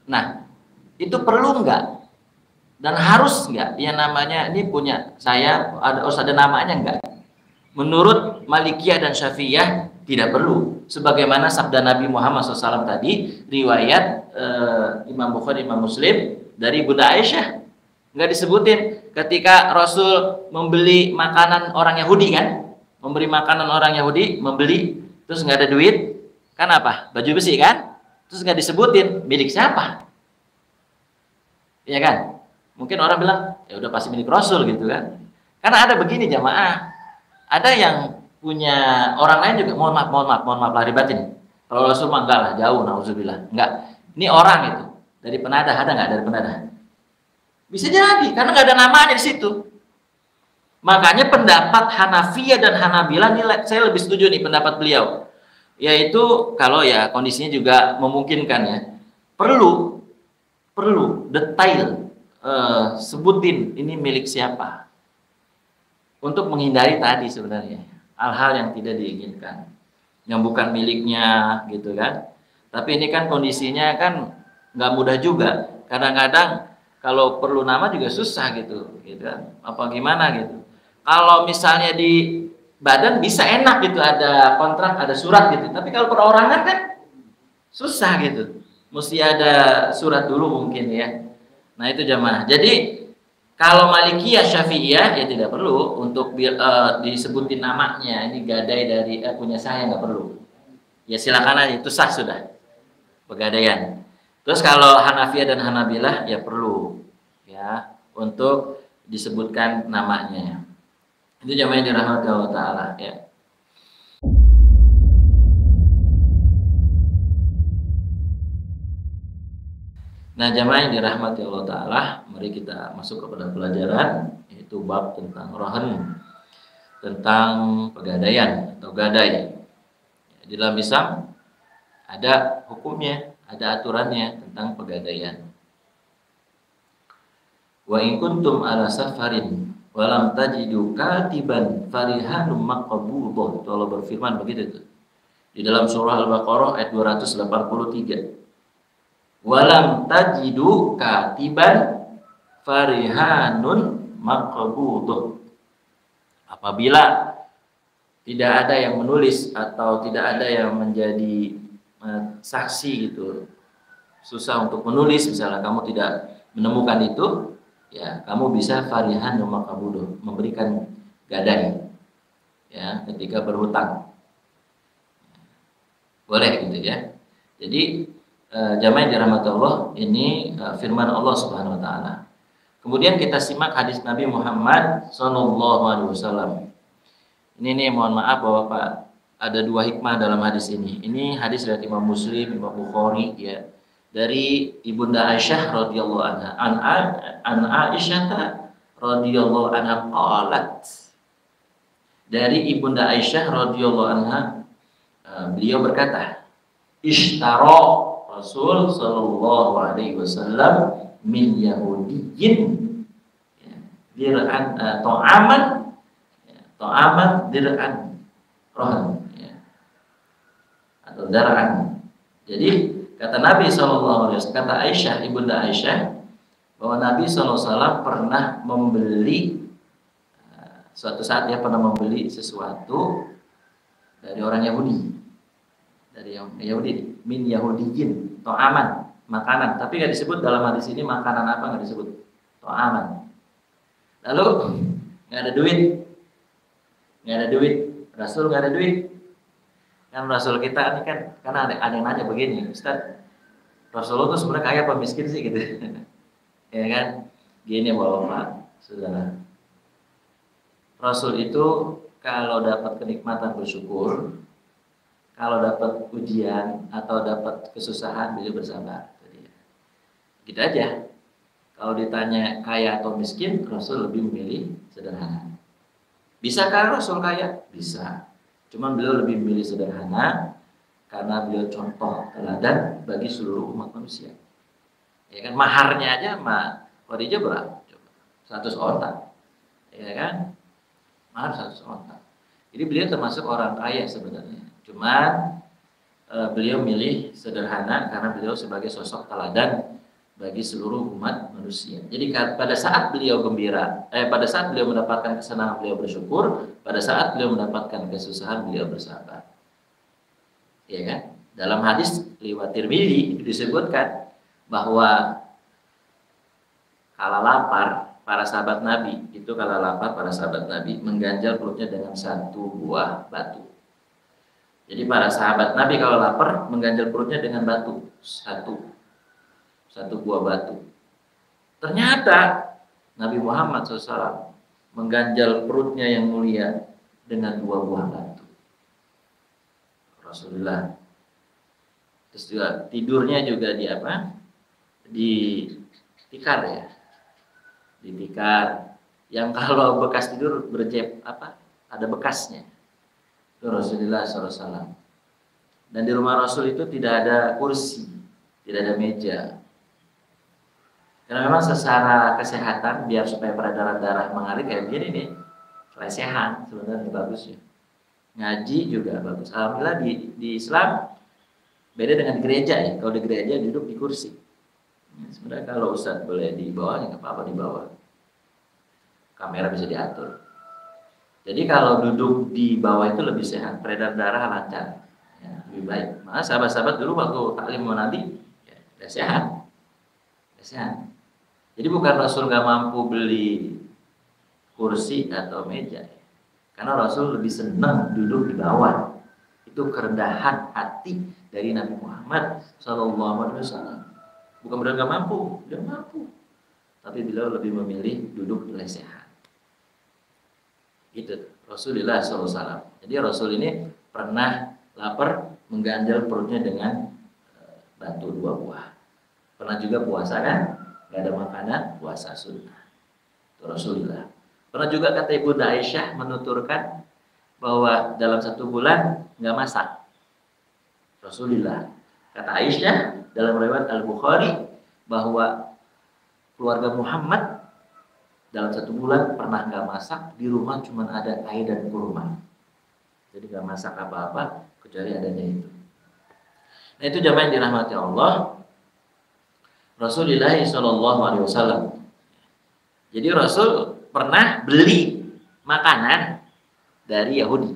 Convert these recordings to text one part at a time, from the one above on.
Nah, itu perlu nggak? Dan harus nggak? Yang namanya ini punya saya harus ada namanya nggak? Menurut Malikiyah dan Syafi'iyah tidak perlu. Sebagaimana sabda Nabi Muhammad SAW tadi, riwayat Imam Bukhari, Imam Muslim dari Bunda Aisyah, nggak disebutin ketika Rasul membeli makanan orang Yahudi kan, memberi makanan orang Yahudi, membeli terus nggak ada duit, kan apa? Baju besi kan? Terus nggak disebutin milik siapa, ya kan? Mungkin orang bilang ya udah pasti milik Rasul gitu kan? Karena ada begini jamaah. Ada yang punya orang lain juga, mohon maaf lahir batin. Kalau Rasul mah enggak lah, jauh, nauzubillah. Enggak. Ini orang itu dari penadah, ada enggak dari penadah? Bisa jadi, karena enggak ada namanya di situ. Makanya pendapat Hanafiyah dan Hanabilah ini saya lebih setuju nih pendapat beliau. Yaitu kalau ya kondisinya juga memungkinkan ya. Perlu detail sebutin ini milik siapa. Untuk menghindari tadi sebenarnya hal-hal yang tidak diinginkan, yang bukan miliknya gitu kan. Tapi ini kan kondisinya kan nggak mudah juga. Kadang-kadang kalau perlu nama juga susah gitu kan. Apa gimana gitu. Kalau misalnya di badan bisa enak gitu, ada kontrak, ada surat gitu. Tapi kalau perorangan kan susah gitu. Mesti ada surat dulu mungkin ya. Nah itu jamaah. Jadi kalau Malikiyah Syafi'iyah ya tidak perlu untuk disebutin namanya. Ini gadai dari punya saya, nggak perlu. Ya silakan aja, itu sah sudah pegadaian. Terus kalau Hanafiyah dan Hanabilah ya perlu ya untuk disebutkan namanya. Itu jamaah yang dirahmati Allah Ta'ala ya. Nah jamaah yang dirahmati Allah Ta'ala, mari kita masuk kepada pelajaran, yaitu bab tentang rohan, tentang pegadaian atau gadai. Di dalam Islam ada hukumnya, ada aturannya tentang pegadaian. Wa in kuntum ala safarin walam tajidu katiban farihanum maqbudah. Allah berfirman begitu tuh. Di dalam surah Al-Baqarah ayat 283. Walam tajidu katiban farihanun maqbudah. Apabila tidak ada yang menulis atau tidak ada yang menjadi saksi gitu, susah untuk menulis, misalnya kamu tidak menemukan itu, ya kamu bisa farihanun maqbudah, memberikan gadai ya ketika berhutang. Boleh gitu ya. Jadi jamaah yang dirahmati Allah, ini firman Allah Subhanahu wa taala. Kemudian kita simak hadis Nabi Muhammad SAW. Ini nih mohon maaf Bapak, ada dua hikmah dalam hadis ini. Ini hadis dari Imam Muslim, Imam Bukhari ya. Dari Ibunda Aisyah radhiyallahu anha. An Aisyah radhiyallahu anha qalat. Dari Ibunda Aisyah radhiyallahu anha, beliau berkata, "Ishtara Rasul sallallahu alaihi wasallam min Yahudiyyin dir'an ta'aman dir'an rohan ya, atau dar'an." Jadi kata Nabi sallallahu alaihi wasallam, kata Aisyah, Ibunda Aisyah, bahwa Nabi sallallahu alaihi wasallam pernah membeli suatu saat dia pernah membeli sesuatu dari orang Yahudi. Dari Yahudi, min Yahudiyin, to'aman, makanan. Tapi nggak disebut dalam hadis ini makanan apa, nggak disebut, to'aman. Lalu nggak ada duit, Rasul nggak ada duit. Kan Rasul kita ini kan, karena ada yang nanya begini, Ustaz, Rasulullah itu sebenarnya kaya apa miskin sih gitu, ya kan? Gini Bapak, saudara, Rasul itu kalau dapat kenikmatan bersyukur. Kalau dapat ujian atau dapat kesusahan, beliau bersabar. Gitu aja. Kalau ditanya kaya atau miskin, Rasul lebih memilih sederhana. Bisakah Rasul kaya? Bisa. Cuman beliau lebih memilih sederhana karena beliau contoh teladan bagi seluruh umat manusia. Ya kan, maharnya aja Khadijah berapa? Coba. 100 onta. Ya kan? Mahar 100 onta. Jadi beliau termasuk orang kaya sebenarnya. Cuman beliau milih sederhana karena beliau sebagai sosok teladan bagi seluruh umat manusia. Jadi pada saat beliau gembira, pada saat beliau mendapatkan kesenangan beliau bersyukur, pada saat beliau mendapatkan kesusahan beliau bersabar. Ya kan? Dalam hadis riwayat Tirmidzi itu disebutkan bahwa kala lapar para sahabat Nabi, para sahabat Nabi mengganjal perutnya dengan satu buah batu. Jadi para sahabat Nabi kalau lapar mengganjal perutnya dengan batu, satu buah batu. Ternyata Nabi Muhammad SAW mengganjal perutnya yang mulia dengan dua buah batu. Rasulullah. Terus juga tidurnya juga di apa? Di tikar ya. Di tikar. Yang kalau bekas tidur ada bekasnya. Itu Rasulullah SAW. Dan di rumah Rasul itu tidak ada kursi, tidak ada meja. Karena memang secara kesehatan biar supaya peredaran darah mengalir kayak begini nih, lesehan sebenarnya bagus ya. Ngaji juga bagus. Alhamdulillah di Islam beda dengan gereja ya. Kalau di gereja duduk di kursi. Sebenarnya kalau Ustadz boleh di bawah ya nggak apa-apa di bawah. Kamera bisa diatur. Jadi kalau duduk di bawah itu lebih sehat, peredaran darah lancar, ya, lebih baik. Maka sahabat-sahabat dulu waktu taklim Nabi, ya, lesehan. Jadi bukan Rasul nggak mampu beli kursi atau meja, karena Rasul lebih senang duduk di bawah. Itu kerendahan hati dari Nabi Muhammad SAW. Bukan berarti nggak mampu, dia mampu, tapi beliau lebih memilih duduk di lesehan. Gitu Rasulullah SAW. Jadi Rasul ini pernah lapar mengganjal perutnya dengan batu 2 buah. Pernah juga puasa kan? Gak ada makanan, puasa sunnah. Itu Rasulullah. Pernah juga kata Ibunda Aisyah menuturkan bahwa dalam 1 bulan nggak masak. Rasulullah. Kata Aisyah dalam riwayat Al-Bukhari bahwa keluarga Muhammad dalam 1 bulan pernah nggak masak, di rumah cuma ada air dan kurma. Jadi nggak masak apa-apa kecuali adanya itu. Nah itu jamaah yang dirahmati Allah. Rasulullah SAW. Jadi Rasul pernah beli makanan dari Yahudi.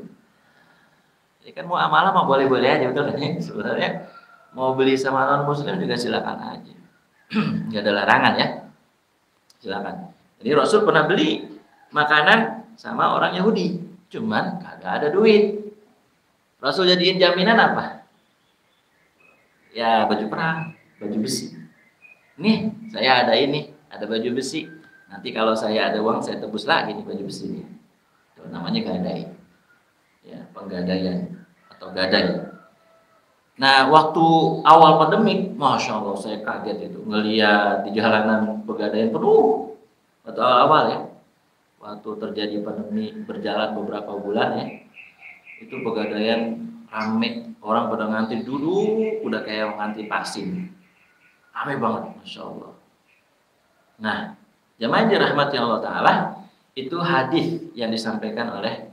Jadi kan mau amalah mau boleh-boleh aja, betul kan? Sebenarnya mau beli sama non Muslim juga silakan aja. Nggak ada larangan ya, silakan. Jadi Rasul pernah beli makanan sama orang Yahudi, cuman kagak ada duit. Rasul jadiin jaminan apa? Ya baju perang, baju besi. Nih saya ada ini, ada baju besi. Nanti kalau saya ada uang saya tebus lagi nih baju besi ini. Itu namanya gadai. Ya, penggadaian atau gadai. Nah, waktu awal pandemi, masya Allah saya kaget itu ngelihat di jalanan pegadaian penuh. Waktu awal ya, waktu terjadi pandemi berjalan beberapa bulan ya, itu pegadaian rame, orang pada ngantri duduk, udah kayak ngantri vaksin, rame banget, masya Allah. Nah, jamaah yang dirahmati Allah Taala, itu hadis yang disampaikan oleh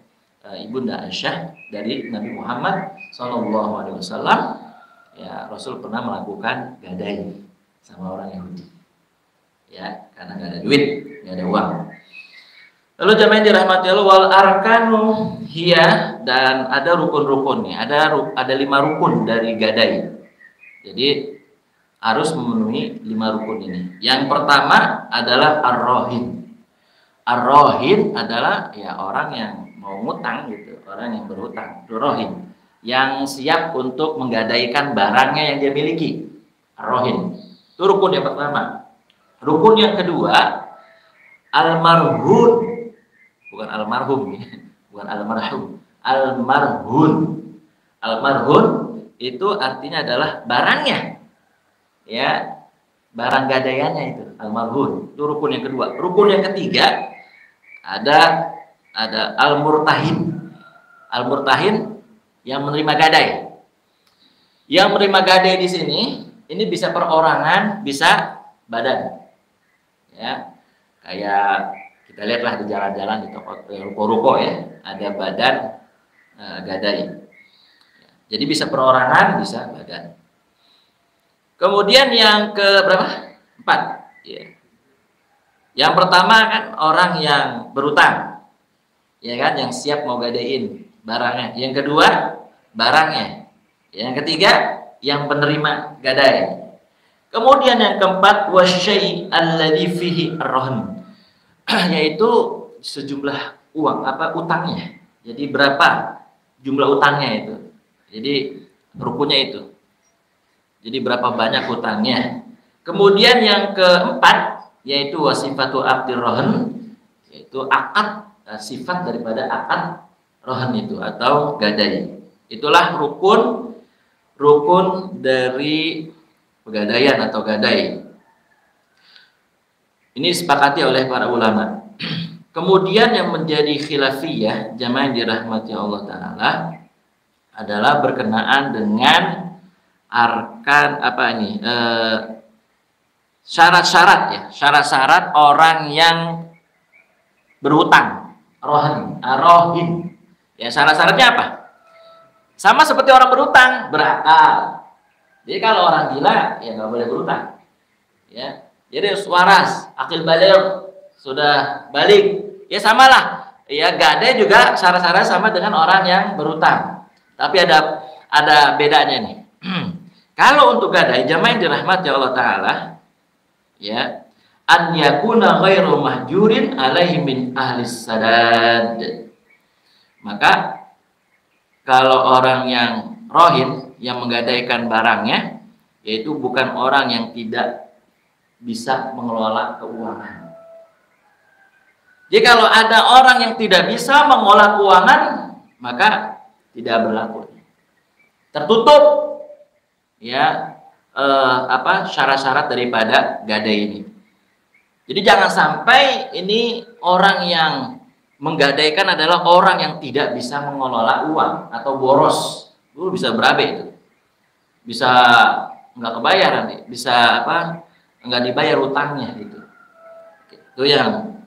Ibunda Aisyah dari Nabi Muhammad SAW. Ya, Rasul pernah melakukan gadai sama orang Yahudi. Ya, karena nggak ada duit, nggak ada uang. Lalu jamaah yang dirahmati Allah, wal arkanu hiya, dan ada rukun-rukunnya. Ada 5 rukun dari gadai. Jadi harus memenuhi 5 rukun ini. Yang pertama adalah ar-rahin. Ar-rahin adalah ya orang yang mau ngutang gitu, orang yang berhutang. Ar-rahin yang siap untuk menggadaikan barangnya yang dia miliki. Ar-rahin. Itu rukun yang pertama. Rukun yang kedua, al-marhun. Bukan almarhum, bukan almarhum. Al-marhun. Al-marhun itu artinya adalah barangnya. Ya, barang gadaiannya itu al-marhun. Itu rukun yang kedua. Rukun yang ketiga ada al-murtahin. Al-murtahin yang menerima gadai. Yang menerima gadai di sini ini bisa perorangan, bisa badan. Ya. Kayak kita lihatlah di jalan-jalan di toko ruko-ruko ya, ada badan gadai. Jadi bisa perorangan, bisa badan. Kemudian yang ke berapa? 4. Ya. Yang pertama kan orang yang berutang, ya kan, yang siap mau gadein barangnya. Yang kedua, barangnya. Yang ketiga, yang penerima gadai. Kemudian yang keempat, wasyai alladzi fihi ar-rahn, yaitu sejumlah uang, utangnya. Jadi berapa jumlah utangnya itu. Jadi rukunnya itu. Jadi berapa banyak utangnya. Kemudian yang keempat yaitu wasifatu aqdir rahn, yaitu akad, sifat daripada akad rahn itu atau gadai. Itulah rukun dari pegadaian atau gadai. Ini disepakati oleh para ulama. Kemudian yang menjadi khilafiyah, jamaah yang dirahmati Allah Ta'ala, adalah berkenaan dengan arkan syarat-syarat ya, syarat-syarat orang yang berhutang, rohin. Ya, syarat-syaratnya apa? Sama seperti orang berhutang, berakal. Jadi kalau orang gila ya nggak boleh berhutang. Ya, jadi waras, akil baligh, sudah balik. Ya samalah. Ya, gadai juga syarat-syarat sama dengan orang yang berhutang. Tapi ada bedanya nih. Kalau untuk gadai, jamaah yang dirahmati Allah Ta'ala, ya, an yakuna ghairu mahjurin alaihi min ahlis sadad. Maka kalau orang yang rohin, yang menggadaikan barangnya, yaitu bukan orang yang tidak bisa mengelola keuangan. Jadi kalau ada orang yang tidak bisa mengelola keuangan, maka tidak berlaku, tertutup ya syarat-syarat daripada gadai ini. Jadi jangan sampai ini orang yang menggadaikan adalah orang yang tidak bisa mengelola uang atau boros. Dulu bisa berabe itu, bisa nggak kebayar nanti, bisa nggak dibayar utangnya gitu. Itu yang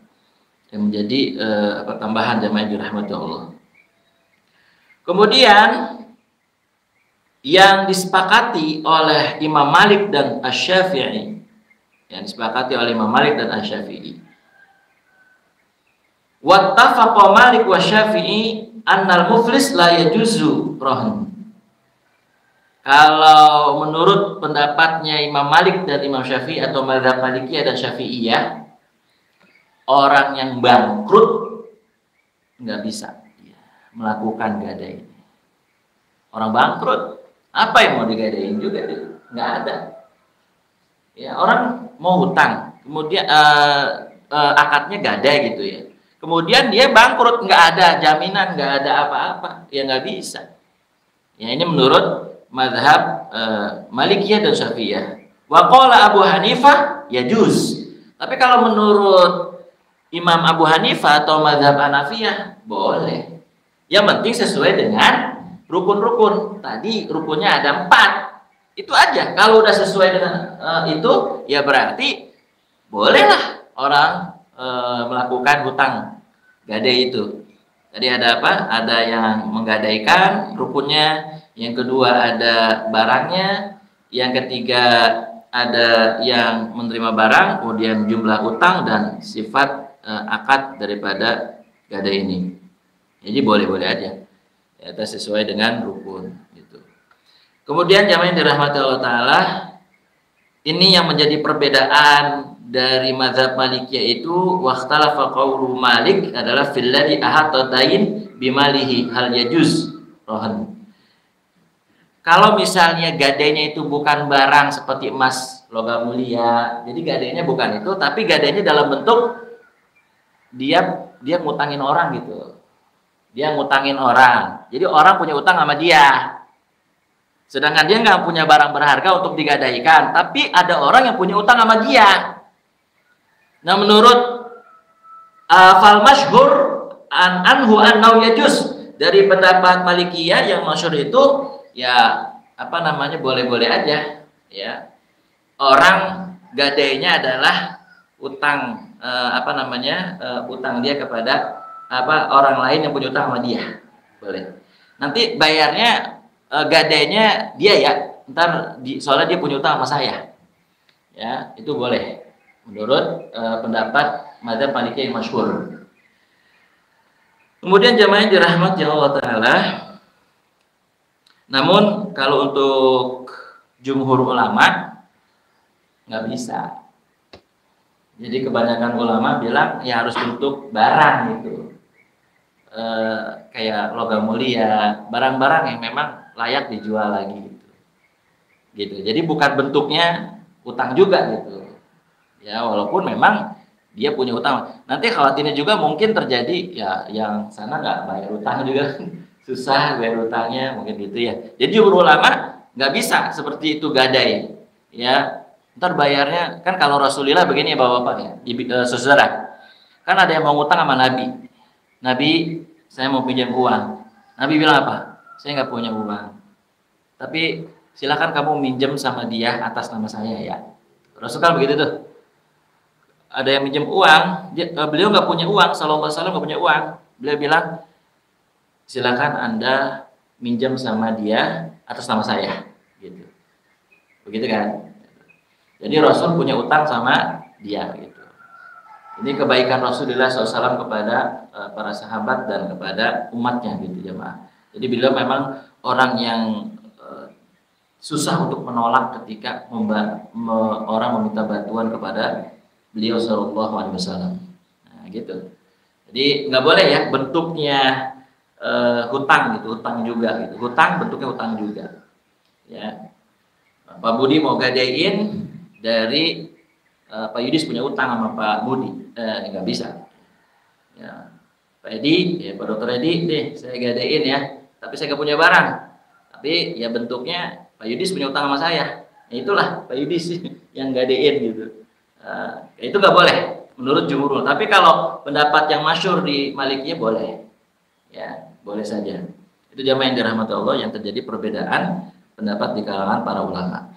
menjadi tambahan jamaah yang dirahmati Allah. Kemudian yang disepakati oleh Imam Malik dan Asy-Syafi'i, wattafaqa Malik wa Syafi'i annal muflis la yajuzu rahn. Kalau menurut pendapatnya Imam Malik dan Imam Syafi'i atau mazhab Malikiyah dan Syafi'iyah, orang yang bangkrut nggak bisa melakukan gadai. Orang bangkrut, apa yang mau digadain juga? Nggak ada. Ya, orang mau hutang, kemudian akadnya gadai gitu ya. Kemudian dia bangkrut, nggak ada jaminan, nggak ada apa-apa, ya nggak bisa. Ya, ini menurut mazhab Malikiyah dan Syafi'iyah. Wa qala Abu Hanifah yajuz. Tapi kalau menurut Imam Abu Hanifah atau mazhab Hanafiyah boleh. Yang penting sesuai dengan rukun-rukun. Tadi rukunnya ada 4. Itu aja. Kalau udah sesuai dengan itu, ya berarti bolehlah orang melakukan hutang gadai itu. Tadi ada apa? Ada yang menggadaikan rukunnya, yang kedua ada barangnya, yang ketiga ada yang menerima barang, kemudian jumlah utang dan sifat akad daripada gadai ini. Jadi boleh-boleh aja. Ya, sesuai dengan rukun gitu. Kemudian jamaah yang dirahmati Allah Ta'ala, ini yang menjadi perbedaan dari mazhab Malikiyah itu, waqtalafa qaulu Malik adalah fil ladzi ahata dain bimalihi hal yajuz rohan. Kalau misalnya gadainya itu bukan barang seperti emas, logam mulia, jadi gadainya bukan itu, tapi gadainya dalam bentuk dia ngutangin orang gitu. Dia ngutangin orang. Jadi orang punya utang sama dia. Sedangkan dia nggak punya barang berharga untuk digadaikan, tapi ada orang yang punya utang sama dia. Nah, menurut fal masyhur anhu annau yajuz, dari pendapat Malikiyah yang masyhur itu ya boleh-boleh aja ya. Orang gadainya adalah utang utang dia kepada orang lain yang punya utang sama dia. Boleh. Nanti bayarnya gadainya dia ya, ntar soalnya dia punya utang sama saya, ya itu boleh menurut pendapat madzhab Maliki yang masyhur. Kemudian jamaah yang dirahmati Allah Ta'ala, namun kalau untuk jumhur ulama nggak bisa. Jadi kebanyakan ulama bilang ya harus bentuk barang gitu, kayak logam mulia, barang-barang yang memang layak dijual lagi gitu. Jadi bukan bentuknya utang juga gitu. Ya walaupun memang dia punya utang. Nanti khawatirnya juga mungkin terjadi ya yang sana nggak bayar utang juga, susah bayar utangnya mungkin gitu ya. Jadi jumhur ulama nggak bisa seperti itu gadai. Ya ntar bayarnya kan kalau Rasulullah begini ya bapak-bapak ya, saudara. Kan ada yang mau ngutang sama Nabi. Nabi, saya mau pinjam uang. Nabi bilang apa? Saya nggak punya uang. Tapi silakan kamu minjem sama dia atas nama saya ya. Rasul kan begitu tuh. Ada yang minjem uang, beliau nggak punya uang, sallallahu alaihi wasallam nggak punya uang. Beliau bilang, silakan Anda minjem sama dia atas nama saya, gitu. Begitu kan? Jadi Rasul punya utang sama dia, gitu. Ini kebaikan Rasulullah SAW kepada para sahabat dan kepada umatnya, gitu jemaah. Jadi beliau memang orang yang susah untuk menolak ketika orang meminta bantuan kepada beliau Sallallahu Alaihi Wasallam. Nah, gitu. Jadi nggak boleh ya bentuknya hutang gitu, hutang juga gitu. Hutang bentuknya hutang juga. Ya. Pak Budi mau gadaiin dari Pak Yudis punya utang sama Pak Budi, nggak bisa. Ya. Pak Edi, ya Pak Dokter Edi, deh saya gadaiin ya. Tapi saya nggak punya barang. Tapi ya bentuknya Pak Yudis punya utang sama saya. Ya itulah Pak Yudis yang gadaiin gitu. Itu nggak boleh menurut jumhur. Tapi kalau pendapat yang masyhur di Malikiyah boleh, ya boleh saja. Itu jamaah yang dirahmati Allah yang terjadi perbedaan pendapat di kalangan para ulama.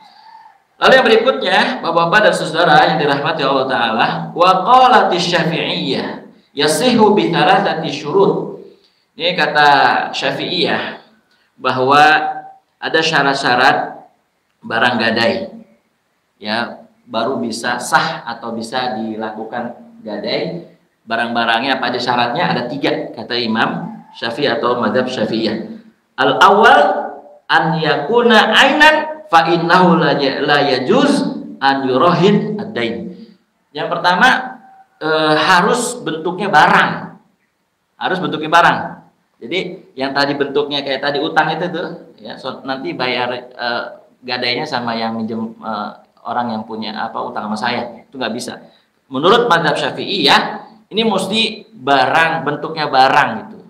Lalu yang berikutnya, bapak-bapak dan saudara yang dirahmati Allah Taala, wa qalat Syafi'iyah yasihu bi thalathati syurut. Ini kata Syafi'iyah bahwa ada syarat-syarat barang gadai, ya baru bisa sah atau bisa dilakukan gadai. Barang-barangnya apa aja syaratnya? Ada 3 kata Imam Syafi'i atau madzhab Syafi'iyah. Al awal an yakuna ainan fa innahu la yajuz an yurahin ad-dain. Yang pertama harus bentuknya barang. Harus bentuknya barang. Jadi yang tadi bentuknya kayak tadi utang itu tuh ya nanti bayar gadainya sama yang minjem orang yang punya utang sama saya, itu nggak bisa. Menurut madzhab Syafi'i ya, ini mesti barang, bentuknya barang gitu.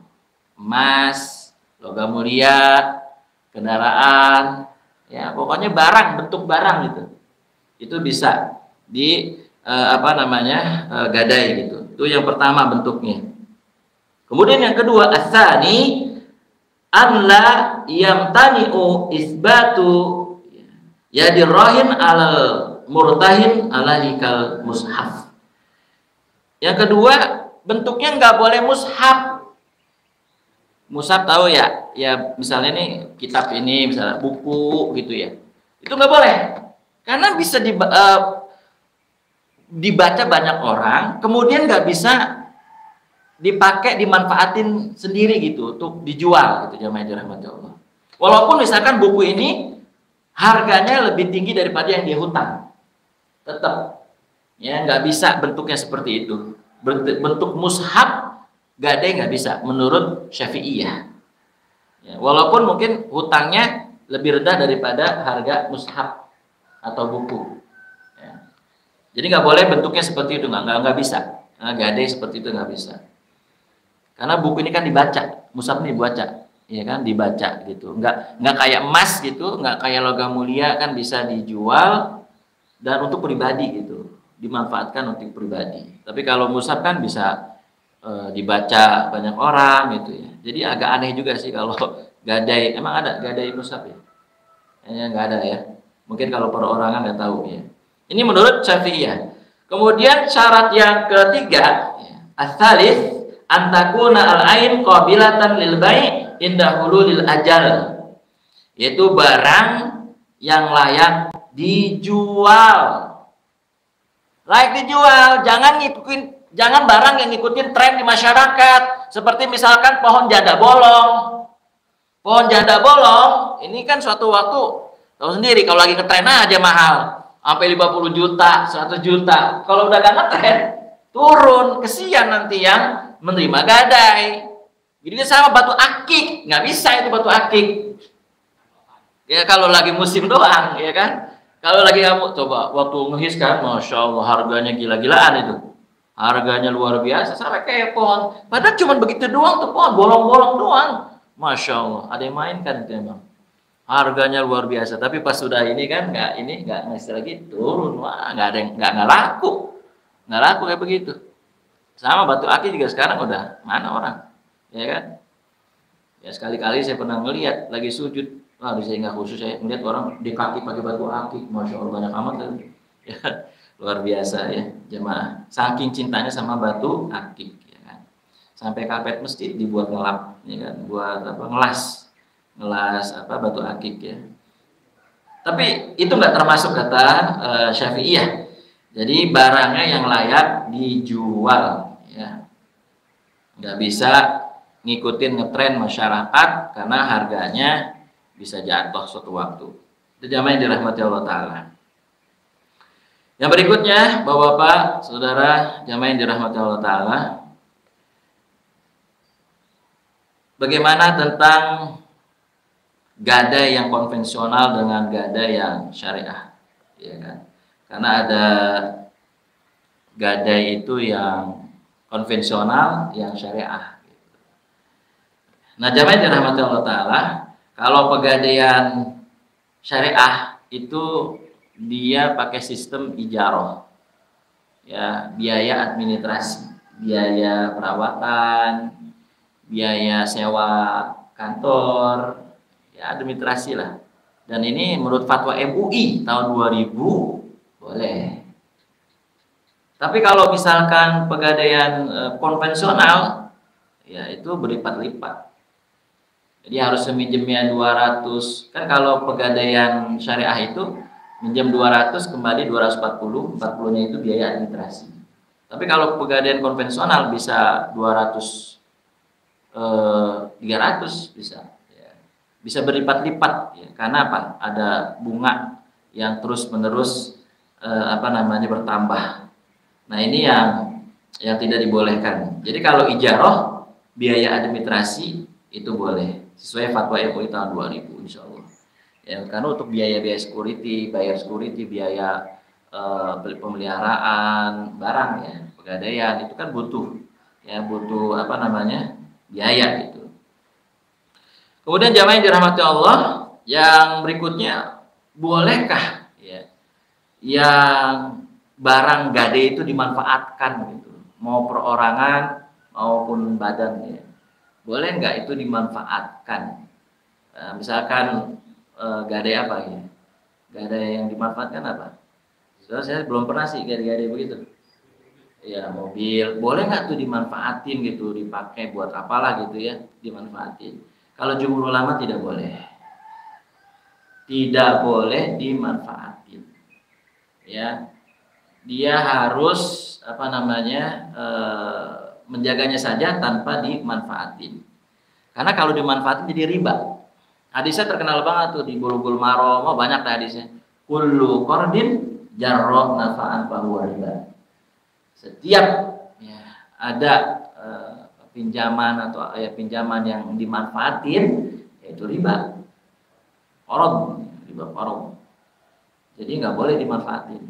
Emas, logam mulia, kendaraan, ya pokoknya barang, bentuk barang gitu. Itu bisa di gadai gitu. Itu yang pertama bentuknya. Kemudian yang kedua, ats-tsani an la yamtani'u isbatu yadir rahin alal murtahin alaikal mushaf. Yang kedua, bentuknya nggak boleh mushaf. Mushaf tahu ya? Ya misalnya nih kitab ini, misalnya buku gitu ya. Itu nggak boleh. Karena bisa dibaca banyak orang, kemudian nggak bisa dipakai, dimanfaatin sendiri gitu untuk dijual gitu jamaah dirahmati Allah. Walaupun misalkan buku ini harganya lebih tinggi daripada yang dia hutang, tetap ya nggak bisa bentuknya seperti itu. Bentuk mushaf gadai nggak bisa menurut Syafi'iyah. Ya, walaupun mungkin hutangnya lebih rendah daripada harga mushaf atau buku. Ya. Jadi nggak boleh bentuknya seperti itu, nggak bisa. Nah, gadai seperti itu nggak bisa. Karena buku ini kan dibaca, mushaf ini dibaca. Ya kan dibaca gitu, nggak kayak emas gitu, nggak kayak logam mulia kan bisa dijual dan untuk pribadi gitu, dimanfaatkan untuk pribadi. Tapi kalau mushaf kan bisa dibaca banyak orang gitu ya. Jadi agak aneh juga sih kalau gadai. Emang ada gadai mushaf ya? Kayaknya nggak ada ya. Mungkin kalau perorangan nggak tahu ya. Ini menurut Syafi'iyah. Kemudian syarat yang ketiga, ats-tsalits antakuna al-ain qabilatan lil bai' inda hululil ajal. yaitu barang yang layak dijual. Layak dijual, jangan barang yang ngikutin tren di masyarakat. Seperti misalkan pohon jada bolong. Pohon jada bolong, ini kan suatu waktu, tahu sendiri kalau lagi ngetren aja mahal. Sampai 50 juta, 100 juta. Kalau udah gak ngetren, turun. Kesian nanti yang menerima gadai. Jadi sama batu akik, nggak bisa itu batu akik. Ya kalau lagi musim doang, ya kan. Kalau lagi kamu coba waktu ngehis kan, masya Allah harganya gila-gilaan itu. Harganya luar biasa sampai kayak pohon. Padahal cuma begitu doang tuh pohon, bolong-bolong doang. Masya Allah, ada yang main kan itu emang. Harganya luar biasa. Tapi pas sudah ini kan nggak ngasih lagi turun, wah nggak ada yang nggak laku kayak begitu. Sama batu akik juga sekarang udah mana orang, ya kan? Ya sekali-kali saya pernah ngelihat lagi sujud. Wah, saya nggak khusus, saya melihat orang di kaki pakai batu akik, masya Allah banyak amat kan. Ya, luar biasa ya jemaah. Saking cintanya sama batu akik, ya kan. Sampai karpet masjid dibuat ngelap, ya kan, buat apa ngelas apa batu akik ya. Tapi itu nggak termasuk kata Syafi'iyah. Jadi barangnya yang layak dijual, ya. Nggak bisa ngikutin ngetren masyarakat karena harganya bisa jatuh suatu waktu. Itu jamaah yang dirahmati Allah Ta'ala. Yang berikutnya, Bapak-bapak, saudara, jamaah yang dirahmati Allah Ta'ala, bagaimana tentang gadai yang konvensional dengan gadai yang syariah, ya kan? Karena ada gadai itu yang konvensional, yang syariah. Nah, jamaah yang dirahmati Allah Ta'ala, kalau pegadaian syariah itu dia pakai sistem ijaroh, ya, biaya administrasi, biaya perawatan, biaya sewa kantor, ya administrasi lah. Dan ini menurut fatwa MUI tahun 2000 boleh. Tapi kalau misalkan pegadaian konvensional, ya itu berlipat-lipat. Jadi harus minjemnya 200. Kan kalau pegadaian syariah itu minjem 200 kembali 240, 40-nya itu biaya administrasi. Tapi kalau pegadaian konvensional bisa 200 300 bisa. Ya. Bisa berlipat-lipat ya. Karena apa? Ada bunga yang terus-menerus bertambah. Nah, ini yang tidak dibolehkan. Jadi kalau ijaroh biaya administrasi itu boleh sesuai fatwa MUI tahun 2000 insya Allah. Ya, karena untuk biaya-biaya security, bayar security, biaya pemeliharaan barang ya, pegadaian itu kan butuh biaya gitu. Kemudian jamaah yang dirahmati Allah, yang berikutnya, bolehkah ya yang barang gadai itu dimanfaatkan gitu, mau perorangan maupun badan ya. Boleh nggak itu dimanfaatkan? Misalkan gadai apa ya? Gadai yang dimanfaatkan apa? Soalnya saya belum pernah sih gadai-gadai begitu. Ya mobil, boleh nggak tuh dimanfaatin gitu, dipakai buat apalah gitu ya, dimanfaatin. Kalau jumhur ulama tidak boleh. Tidak boleh dimanfaatin. Ya. Dia harus menjaganya saja tanpa dimanfaatin. Karena kalau dimanfaatin jadi riba. Hadisnya terkenal banget tuh di Bulughul Maram, banyak hadisnya. Kullu qardin jarra nafa'an fahuwa riba. Setiap ya, ada pinjaman atau pinjaman yang dimanfaatin yaitu riba. Riba qarad. Jadi nggak boleh dimanfaatin.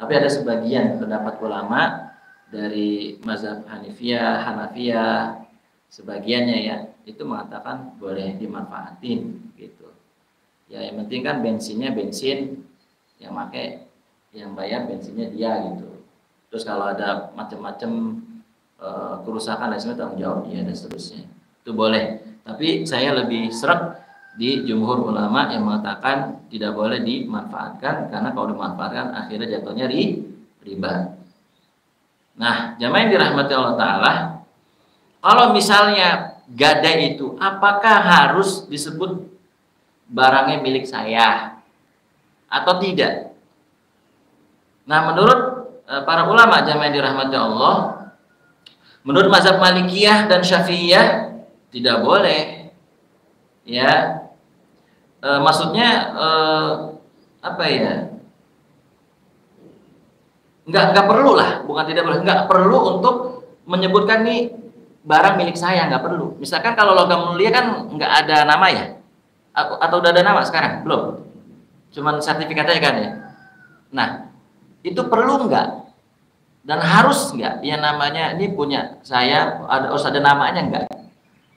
Tapi ada sebagian pendapat ulama dari mazhab Hanafiyah, sebagiannya ya, itu mengatakan boleh dimanfaatin gitu. Ya yang penting kan bensinnya bensin yang bayar bensinnya dia gitu. Terus kalau ada macam-macam kerusakan dan sebagainya tanggung jawab dia dan seterusnya. Itu boleh. Tapi saya lebih seret di jumhur ulama yang mengatakan tidak boleh dimanfaatkan karena kalau dimanfaatkan akhirnya jatuhnya riba. Nah, jamaah yang dirahmati Allah Ta'ala, kalau misalnya gadai itu apakah harus disebut barangnya milik saya atau tidak. Nah, menurut para ulama jamaah yang dirahmati Allah, menurut mazhab Malikiyah dan Syafi'iyah tidak boleh. Ya, maksudnya apa ya? Nggak perlu lah, bukan tidak boleh, nggak perlu untuk menyebutkan nih barang milik saya, nggak perlu. Misalkan kalau logam mulia kan nggak ada nama ya, atau udah ada nama sekarang? Belum, cuman sertifikat aja kan ya. Nah, itu perlu nggak dan harus nggak yang namanya ini punya saya, harus ada namanya nggak?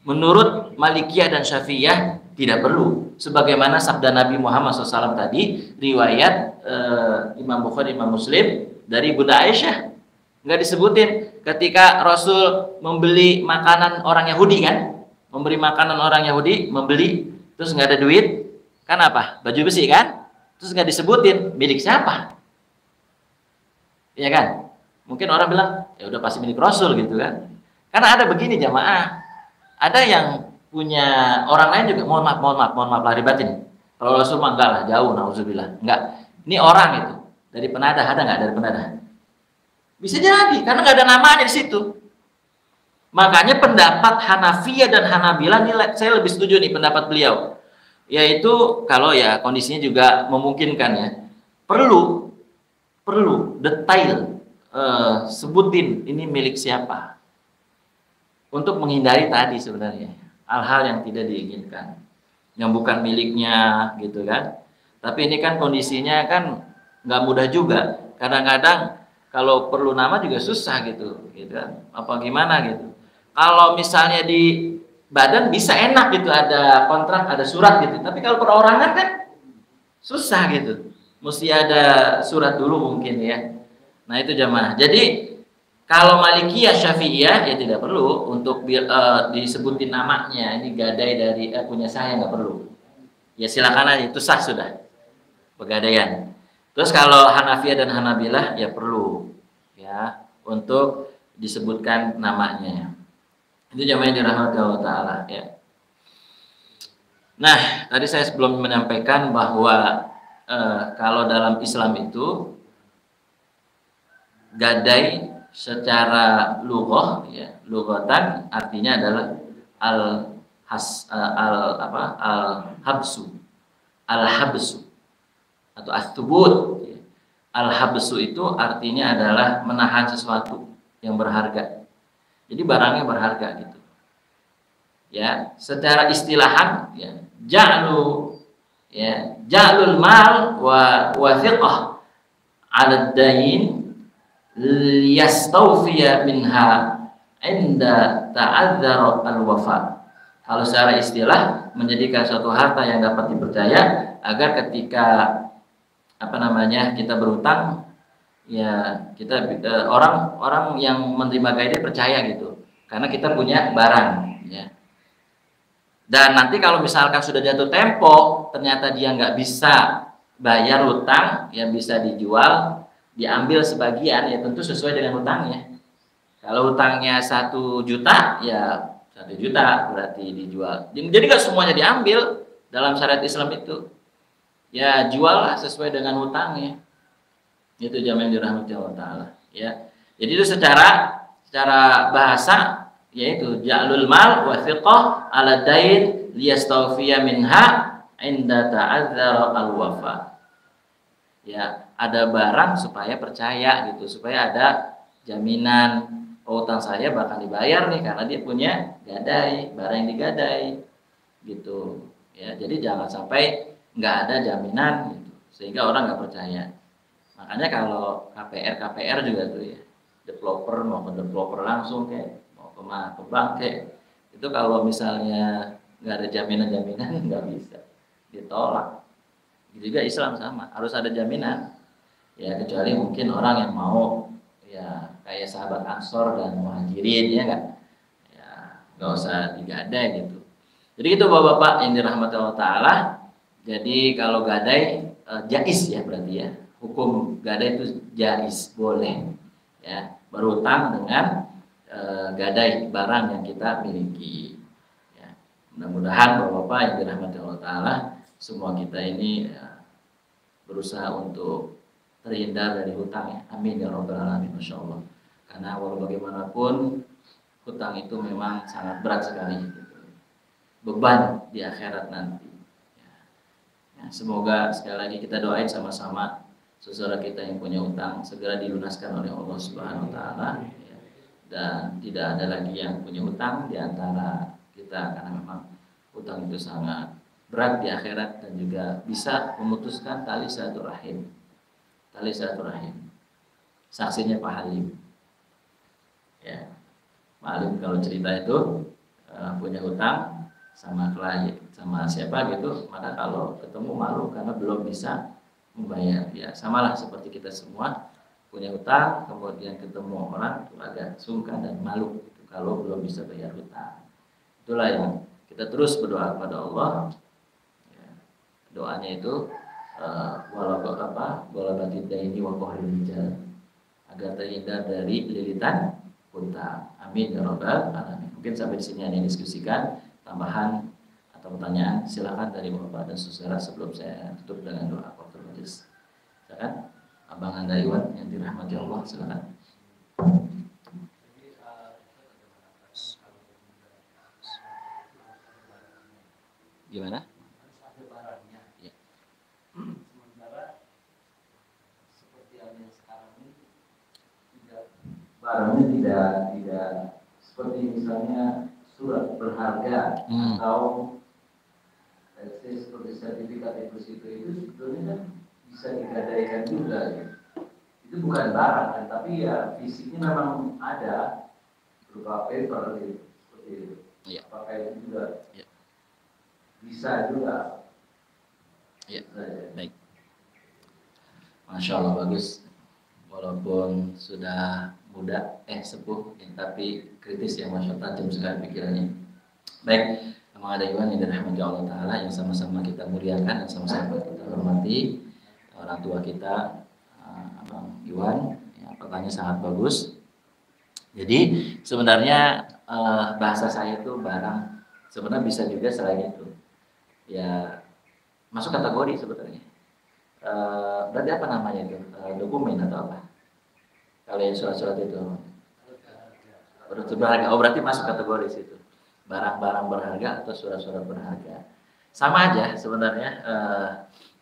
Menurut Malikiyah dan Syafi'iyah tidak perlu, sebagaimana sabda Nabi Muhammad SAW tadi, riwayat Imam Bukhari, Imam Muslim, dari Bunda Aisyah, nggak disebutin ketika Rasul membeli makanan orang Yahudi kan, memberi makanan orang Yahudi, membeli terus nggak ada duit kan, apa, baju besi kan, terus nggak disebutin milik siapa, ya kan? Mungkin orang bilang ya udah pasti milik Rasul gitu kan. Karena ada begini jamaah, ada yang punya orang lain juga, mohon maaf lahir batin. Kalau Rasul mah enggak lah, jauh, nauzubillah, enggak. Ini orang itu dari penadah, ada nggak dari penadah? Bisa jadi karena nggak ada namanya di situ. Makanya pendapat Hanafiyah dan Hanabilah ini saya lebih setuju nih pendapat beliau, yaitu kalau ya kondisinya juga memungkinkan ya, perlu detail, sebutin ini milik siapa, untuk menghindari tadi sebenarnya hal-hal yang tidak diinginkan, yang bukan miliknya gitu kan. Tapi ini kan kondisinya kan nggak mudah juga, kadang-kadang kalau perlu nama juga susah gitu kan, apa gimana gitu. Kalau misalnya di badan bisa enak gitu, ada kontrak, ada surat gitu, tapi kalau perorangan kan susah gitu, mesti ada surat dulu mungkin ya. Nah itu jamaah. Jadi kalau Malikiyah Syafi'iyah ya tidak perlu untuk disebutin namanya, ini gadai dari punya saya, nggak perlu. Ya silakan aja, itu sah sudah pegadaian. Terus kalau Hanafiyah dan Hanabilah ya perlu ya untuk disebutkan namanya. Itu jamaah yang dirahmati Allah Ta'ala ya. Nah, tadi saya sebelum menyampaikan bahwa kalau dalam Islam itu gadai secara lughah ya, lughatan artinya adalah al-habsu atau as-subut. Al-habsu itu artinya adalah menahan sesuatu yang berharga. Jadi barangnya berharga gitu. Ya, secara istilahan ya, ja'lul mal wa thiqah 'ala ad-dain liyastawfiya minha 'inda ta'adzara al-wafa. Kalau secara istilah menjadikan suatu harta yang dapat dipercaya agar ketika kita berutang ya, kita orang yang menerima gadai percaya gitu karena kita punya barang ya. Dan nanti kalau misalkan sudah jatuh tempo ternyata dia nggak bisa bayar hutang, ya bisa dijual, diambil sebagian, ya tentu sesuai dengan hutangnya. Kalau hutangnya 1 juta ya 1 juta berarti dijual. Jadi nggak semuanya diambil dalam syariat Islam itu. Ya jual sesuai dengan hutangnya. Itu jamaah yang dirahmati Allah Ta'ala ya. Jadi itu secara bahasa yaitu ja'lul mal wa thiqah 'ala dain liyastawfiya minha 'inda ta'adzara al-wafa. Ya, ada barang supaya percaya gitu, supaya ada jaminan utang saya bakal dibayar nih karena dia punya gadai, barang yang digadai gitu. Ya, jadi jangan sampai nggak ada jaminan gitu, sehingga orang nggak percaya. Makanya kalau KPR juga tuh ya, developer maupun developer langsung kayak mau ke bank kayak itu, kalau misalnya nggak ada jaminan nggak bisa, ditolak. Juga Islam sama, harus ada jaminan. Ya kecuali mungkin orang yang mau ya kayak sahabat Ansor dan Muhajirin ya nggak, ya nggak usah digadai gitu. Jadi itu bapak-bapak yang dirahmati Allah Ta'ala. Jadi kalau gadai jais ya, berarti ya hukum gadai itu jais, boleh ya, berutang dengan gadai barang yang kita miliki ya. Mudah-mudahan bapak-bapak yang dirahmati Allah Ta'ala semua kita ini berusaha untuk terhindar dari hutang ya. Amin ya rabbal alamin, masya Allah. Karena walau bagaimanapun hutang itu memang sangat berat sekali gitu. Beban di akhirat nanti. Ya, semoga sekali lagi kita doain sama-sama saudara kita yang punya hutang segera dilunaskan oleh Allah Subhanahu wa taala ya. Dan tidak ada lagi yang punya hutang di antara kita, karena memang hutang itu sangat berat di akhirat dan juga bisa memutuskan tali silaturahim. Tali silaturahim. Saksinya Pak Halim. Ya. Pak Halim kalau cerita itu punya hutang sama klien, sama siapa gitu, maka kalau ketemu malu karena belum bisa membayar. Ya, samalah seperti kita semua punya hutang, kemudian ketemu orang itu agak sungkan dan malu gitu, kalau belum bisa bayar hutang. Itulah yang kita terus berdoa kepada Allah. Ya, doanya itu ini agar terhindar dari lilitan hutang. Amin ya rabbal alamin. Mungkin sampai di sini yang diskusikan. Tambahan atau pertanyaan silakan dari Bapak dan Saudara sebelum saya tutup dengan doa kafaratul majelis. Silakan Abang Anda Iwan yang dirahmati Allah, silakan. Gimana? Ya. Sementara seperti yang sekarang ini barangnya tidak seperti misalnya surat berharga atau seperti sertifikat deposito itu sebetulnya kan bisa digadaikan juga ya. Itu bukan barang kan, tapi ya fisiknya memang ada berupa paper gitu, seperti itu. Ya. Apakah itu juga ya. Bisa juga ya. Baik, Masya Allah, bagus. Walaupun sudah muda, sepuh, ya, tapi kritis ya, Masya Allah, tajam sekali pikirannya. Baik, memang ada Iwan yang dirahmati Allah Ta'ala yang sama-sama kita muliakan dan sama-sama kita hormati. Orang tua kita, Abang Iwan, ya, pertanyaan sangat bagus. Jadi sebenarnya bahasa saya itu barang, sebenarnya bisa juga selain itu. Ya, masuk kategori sebetulnya. Berarti apa namanya itu? Dokumen atau apa? Kalau yang surat-surat itu berharga, berarti masuk kategori situ. Barang-barang berharga atau surat-surat berharga. Sama aja sebenarnya,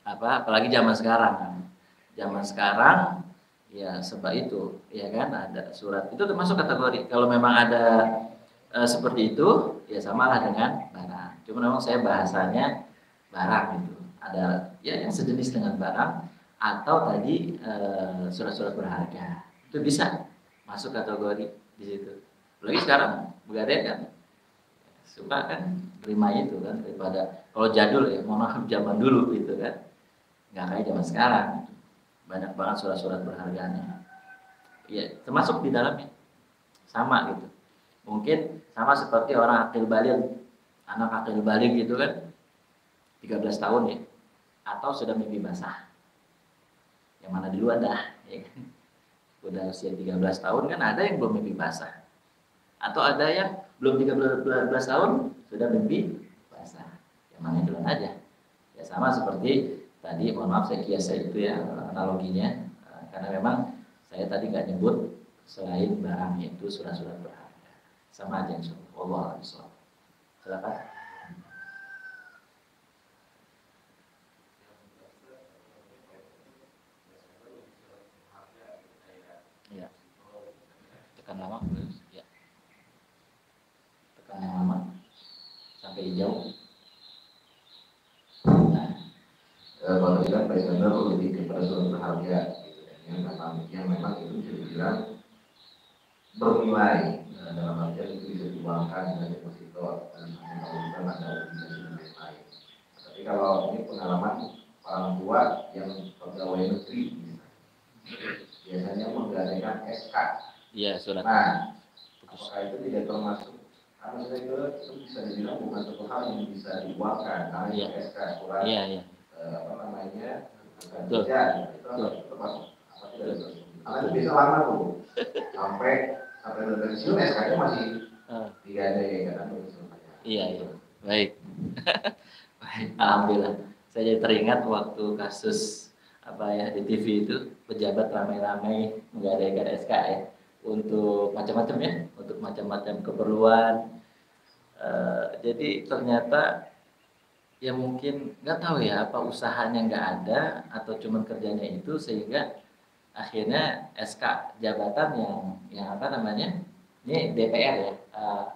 apalagi zaman sekarang. Zaman sekarang ya sebab itu, ya kan, ada surat itu termasuk kategori. Kalau memang ada seperti itu, ya samalah dengan barang. Cuma memang saya bahasanya barang itu. Ada ya yang sejenis dengan barang atau tadi surat-surat berharga. Itu bisa masuk kategori di situ. Lagi sekarang begadang kan suka kan terima itu kan, daripada kalau jadul ya mohon maaf zaman dulu gitu kan, nggak kayak zaman sekarang, banyak banget surat-surat berharganya. Ya termasuk di dalamnya sama gitu. Mungkin sama seperti orang akil balik, anak akil balik gitu kan 13 tahun ya, atau sudah mimpi basah. Yang mana duluan dah ya kan? Udah usia 13 tahun kan ada yang belum mimpi basah, atau ada yang belum 13 tahun sudah mimpi basah. Yang mana duluan aja. Ya sama seperti tadi, mohon maaf saya kiasnya itu ya analoginya, karena memang saya tadi nggak nyebut selain barang, yaitu surat-surat berharga. Sama aja insyaallah. Wallahu a'lam bishawab. Silakan. Ya. Tekan lama, ya. Tekan yang lama sampai hijau. Nah, kalau bilang Pak Iskandar lebih kepada surat berharga, gitu, yang memang itu bisa dibilang bernilai, dalam artian itu bisa diuangkan dengan deposito dan melakukan ada obligasi dan lain-lain. Tapi kalau ini pengalaman orang tua yang pegawai negeri, biasanya menggadaikan SK. Iya, surat. Nah, apakah itu tidak termasuk? Karena saya kira itu bisa dibilang bukan satu hal yang bisa diuangkan, karena itu SK surat. Iya. Apa namanya? Kerja, itu termasuk apa tidak termasuk? Karena itu bisa lama tuh, sampai pensiun SK-nya masih digadai kan? Iya. Baik. Baik, alhamdulillah. Saya jadi teringat waktu kasus apa ya di TV itu pejabat ramai-ramai menggadaikan SK ya untuk macam-macam ya, untuk macam-macam keperluan. Jadi ternyata ya mungkin nggak tahu ya apa usahanya nggak ada atau cuman kerjanya itu sehingga akhirnya SK jabatan yang apa namanya ini DPR ya,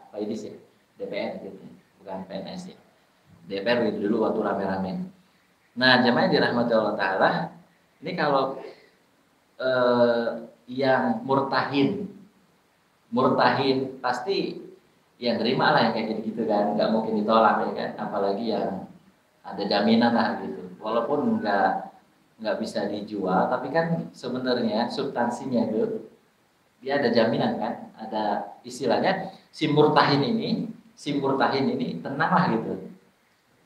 Pak Idis ya, DPR gitu, bukan PNS ya. DPR itu dulu waktu rame-rame. Nah, jamaah yang dirahmati Allah Ta'ala, ini kalau yang murtahin pasti yang terima lah yang kayak gitu-gitu kan, nggak mungkin ditolak ya kan, apalagi yang ada jaminan lah gitu. Walaupun nggak bisa dijual, tapi kan sebenarnya substansinya itu dia ada jaminan kan, ada istilahnya si murtahin ini tenang lah gitu.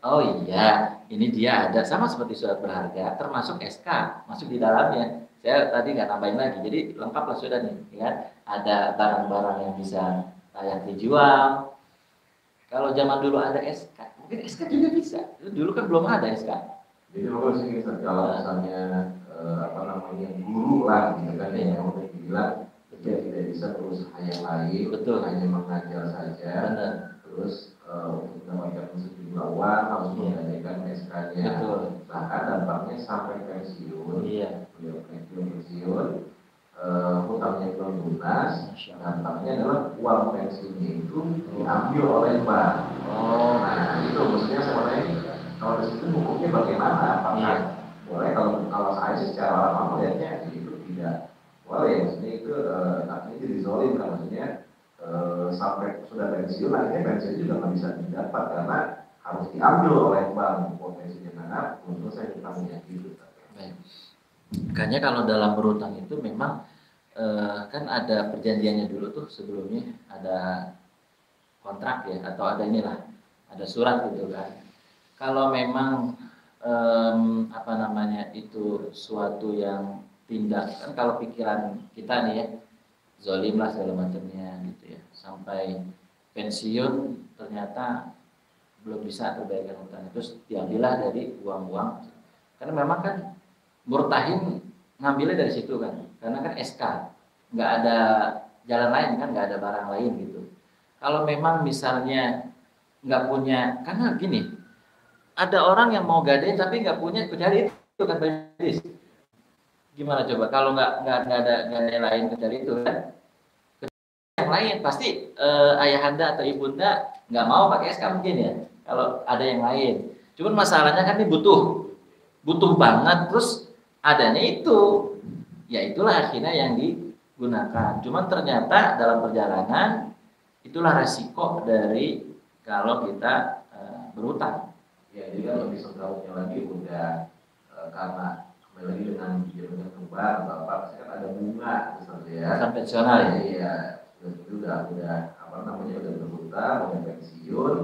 Oh iya, ini dia ada sama seperti surat berharga, termasuk SK masuk di dalamnya. Saya tadi nggak nambahin lagi, jadi lengkap lah sudah nih, ya kan? Ada barang-barang yang bisa layak dijual. Kalau zaman dulu ada SK, mungkin SK juga bisa. Dulu kan belum ada SK. Jadi bagus sih kalau misalnya apa namanya guru lah gitu kan yang udah dibilang dia tidak bisa berusaha yang lain, betul, hanya mengajar saja. Benar. Terus untuk mendapatkan sejumlah uang harus menggadaikan SK-nya. Betul. Bahkan dampaknya sampai pensiun. Iya. Beliau pensiun, hutangnya belum lunas. Dampaknya adalah uang pensiunnya itu diambil oleh bank. Oh, nah itu maksudnya sebenarnya kalau di situ hukumnya bagaimana? Apakah boleh kalau saya secara lama melihatnya itu tidak boleh, maksudnya itu artinya jadi zolim kan, maksudnya sampai sudah pensiun akhirnya pensiun juga nggak bisa didapat karena harus diambil oleh bank potensinya, karena menurut saya hutangnya gitu. Makanya kalau dalam berutang itu memang kan ada perjanjiannya dulu tuh sebelumnya, ada kontrak ya atau ada inilah, ada surat gitu kan. Kalau memang apa namanya itu suatu yang tindak kan, kalau pikiran kita nih ya zolim lah segala macamnya gitu ya, sampai pensiun ternyata belum bisa terbayarkan hutang, terus diambillah dari uang-uang, karena memang kan murtahin ngambilnya dari situ kan, karena kan SK nggak ada jalan lain kan, nggak ada barang lain gitu. Kalau memang misalnya nggak punya, karena gini, ada orang yang mau gadein tapi nggak punya kecuali itu kan, Badis. Gimana coba kalau nggak ada lain kecuali itu kan, yang lain pasti ayahanda atau ibunda nggak mau pakai SK mungkin ya, kalau ada yang lain. Cuman masalahnya kan ini butuh banget, terus adanya itu, ya itulah akhirnya yang digunakan. Cuman ternyata dalam perjalanan itulah resiko dari kalau kita berutang. Ya, jadi kan lebih sengkaunya lagi udah karena kembali lagi dengan jaminan kembar atau apa, pasti kan ada bunga misalnya ya. Konvensional ya. Iya, udah apa namanya udah berhutang, udah pensiun,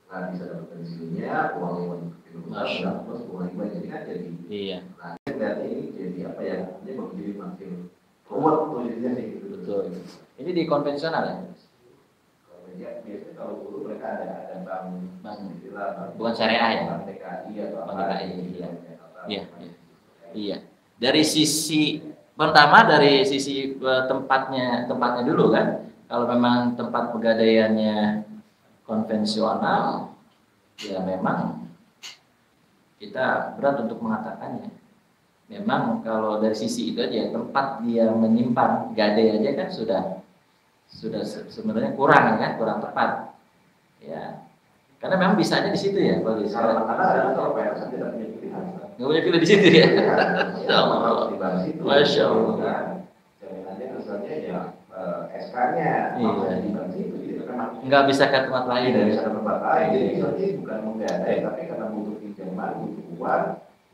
nggak bisa dapat pensiunnya, uang yang untuk berhutang, terus uang yang jadi kan jadi. Iya. Nah, berarti ini jadi apa ya? Ini menjadi makin ruwet posisinya nih. Gitu. Betul. Ini di konvensional ya. Ya, biasanya kalau dulu mereka ada bank bukan syariah ya, bank DKI atau bank DKI, iya. Iya. Dari sisi pertama, dari sisi tempatnya dulu kan, kalau memang tempat pegadaiannya konvensional, ya memang kita berat untuk mengatakannya. Memang kalau dari sisi itu aja, tempat dia menyimpan gadai aja kan sudah sebenarnya kurang kan, kurang tepat ya, karena memang bisanya di situ ya, karena kalau PNS tidak punya pilihan, nggak punya pilihan di situ ya. Masya Allah. Jaminannya misalnya ya SK-nya di bank situ, nggak bisa ke tempat lain, nggak bisa ke tempat lain. Jadi misalnya bukan menggadai, tapi karena butuh pinjaman, butuh uang,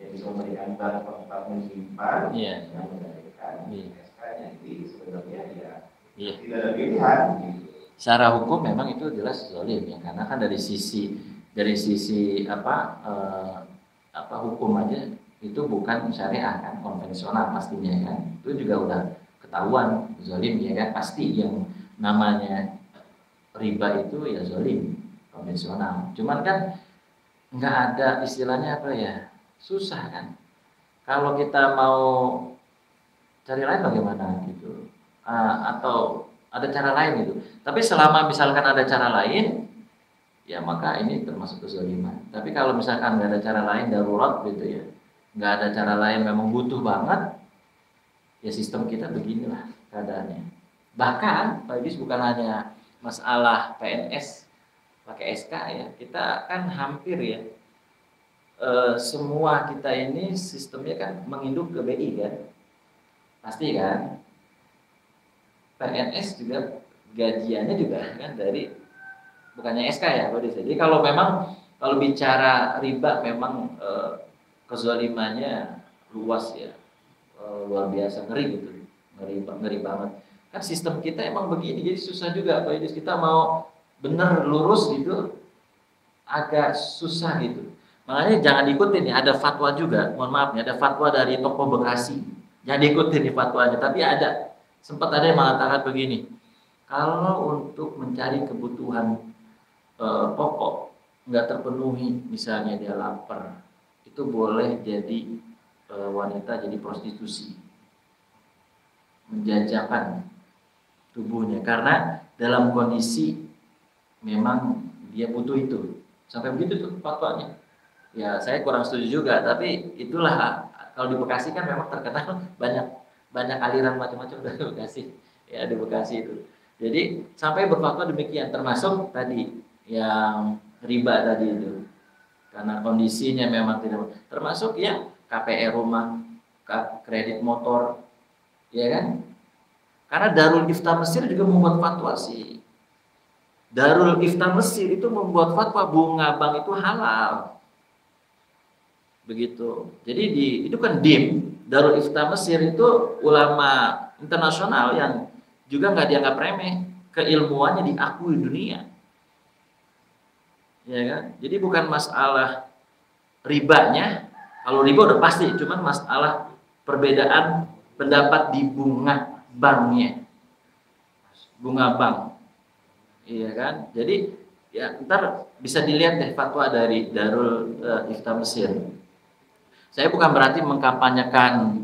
yang bisa memberikan bank tempat menyimpan, yang menggadaikan SK-nya. Jadi sebenarnya ya tidak ada pilihan. Secara hukum memang itu jelas zalim ya, karena kan dari sisi apa hukum aja itu bukan syariah kan, konvensional pastinya kan, itu juga udah ketahuan zalim ya kan, pasti yang namanya riba itu ya zalim konvensional. Cuman kan nggak ada istilahnya apa ya, susah kan. Kalau kita mau cari lain bagaimana gitu. Atau ada cara lain gitu. Tapi selama misalkan ada cara lain, ya maka ini termasuk kezaliman. Tapi kalau misalkan nggak ada cara lain, darurat gitu ya, nggak ada cara lain, memang butuh banget, ya sistem kita beginilah keadaannya. Bahkan Pak Idris, bukan hanya masalah PNS pakai SK ya, kita kan hampir ya, semua kita ini sistemnya kan menginduk ke BI kan, pasti kan. PNS juga gajiannya juga kan dari, bukannya SK ya Pak Idris. Jadi kalau memang kalau bicara riba memang kezalimannya luas ya, luar biasa, ngeri gitu, ngeri banget. Kan sistem kita emang begini, jadi susah juga Pak Idris, kita mau bener lurus gitu agak susah gitu. Makanya jangan diikutin ya, ada fatwa juga, mohon maaf nih, ada fatwa dari toko Bekasi. Jangan diikutin di fatwanya, tapi ada, sempat ada yang mengatakan begini, kalau untuk mencari kebutuhan pokok nggak terpenuhi, misalnya dia lapar, itu boleh jadi wanita jadi prostitusi, menjajakan tubuhnya karena dalam kondisi memang dia butuh itu. Sampai begitu tuh fatwanya. Ya saya kurang setuju juga, tapi itulah, kalau di Bekasi kan memang terkenal banyak banyak aliran macam-macam dari Bekasi. Ya di Bekasi itu. Jadi sampai berfatwa demikian, termasuk tadi yang riba tadi itu. Karena kondisinya memang tidak, termasuk ya KPR rumah, kredit motor, ya kan? Karena Darul Ifta Mesir juga membuat fatwa sih. Darul Ifta Mesir itu membuat fatwa bunga bank itu halal. Begitu. Jadi itu kan DIM, Darul Ifta Mesir itu ulama internasional yang juga nggak dianggap remeh, keilmuannya diakui dunia. Ya kan? Jadi bukan masalah ribanya, kalau riba udah pasti, cuman masalah perbedaan pendapat di bunga banknya, bunga bank, iya kan? Jadi ya ntar bisa dilihat deh fatwa dari Darul Ifta Mesir. Saya bukan berarti mengkampanyekan